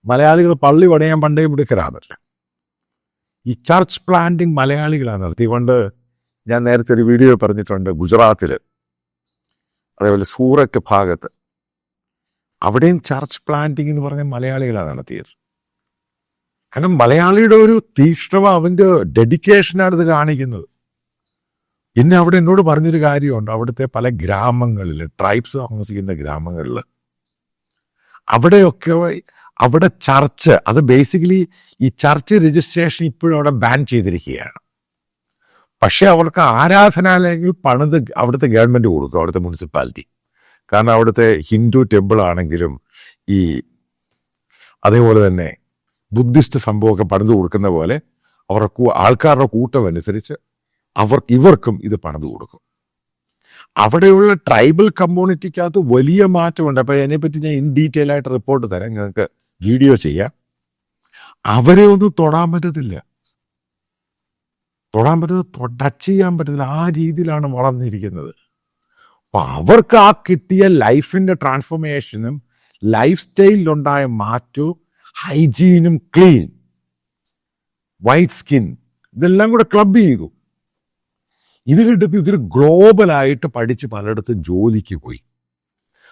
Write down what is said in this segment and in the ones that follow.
മലയാളികൾ പള്ളി പണിയാൻ പണ്ടേ മിടുക്കരാണല്ലോ. ഈ ചർച്ച് പ്ലാന്റിങ് മലയാളികളാണ് നടത്തി. കൊണ്ട് ഞാൻ നേരത്തെ ഒരു വീഡിയോ പറഞ്ഞിട്ടുണ്ട്, ഗുജറാത്തിൽ അതേപോലെ സൂററ്റ് ഭാഗത്ത് അവിടെയും ചർച്ച് പ്ലാന്റിങ് എന്ന് പറഞ്ഞ മലയാളികളാണ് നടത്തിയത്. കാരണം മലയാളിയുടെ ഒരു തീഷ്ണത, അവൻ്റെ ഡെഡിക്കേഷനാണ് ഇത് കാണിക്കുന്നത്. പിന്നെ അവിടെ എന്നോട് പറഞ്ഞൊരു കാര്യമുണ്ട്, അവിടുത്തെ പല ഗ്രാമങ്ങളിൽ, ട്രൈബ്സ് താമസിക്കുന്ന ഗ്രാമങ്ങളിൽ അവിടെയൊക്കെ അവിടെ ചർച്ച്, അത് ബേസിക്കലി ഈ ചർച്ച് രജിസ്ട്രേഷൻ ഇപ്പോഴും അവിടെ ബാൻ ചെയ്തിരിക്കുകയാണ്. പക്ഷെ അവർക്ക് ആരാധനാലയങ്ങൾ പണിത് അവിടുത്തെ ഗവൺമെൻറ് കൊടുക്കും, അവിടുത്തെ മുനിസിപ്പാലിറ്റി. കാരണം അവിടുത്തെ ഹിന്ദു ടെമ്പിൾ ആണെങ്കിലും ഈ അതേപോലെ തന്നെ ബുദ്ധിസ്റ്റ് സംഭവമൊക്കെ പണിത് കൊടുക്കുന്ന പോലെ അവർക്ക് ആൾക്കാരുടെ കൂട്ടം അനുസരിച്ച് ഇവർക്കും ഇത് പണിത് കൊടുക്കും. അവിടെയുള്ള ട്രൈബൽ കമ്മ്യൂണിറ്റിക്കകത്ത് വലിയ മാറ്റമുണ്ട്. അപ്പം അതിനെപ്പറ്റി ഞാൻ ഇൻ ഡീറ്റെയിൽ ആയിട്ട് റിപ്പോർട്ട് തരാം, നിങ്ങൾക്ക് വീഡിയോ ചെയ്യാം. അവരെ ഒന്നും തൊടാൻ പറ്റത്തില്ല, ടച്ച് ചെയ്യാൻ പറ്റത്തില്ല. ആ രീതിയിലാണ് വളർന്നിരിക്കുന്നത്. അപ്പം അവർക്ക് ആ കിട്ടിയ ലൈഫിൻ്റെ ട്രാൻസ്ഫോർമേഷനും ലൈഫ് സ്റ്റൈലിലുണ്ടായ മാറ്റവും ഹൈജീനും ക്ലീൻ വൈറ്റ് സ്കിൻ ഇതെല്ലാം കൂടെ ക്ലബ് ചെയ്തു. ഇത് കിട്ടപ്പോൾ ഇവർ ഗ്ലോബലായിട്ട് പഠിച്ച് പലയിടത്ത് ജോലിക്ക് പോയി.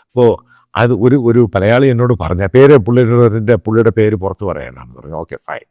അപ്പോൾ അത് ഒരു മലയാളി എന്നോട് പറഞ്ഞ പുള്ളിയുടെ പേര് പുറത്ത് പറയണമെന്ന് പറഞ്ഞു. Okay fine.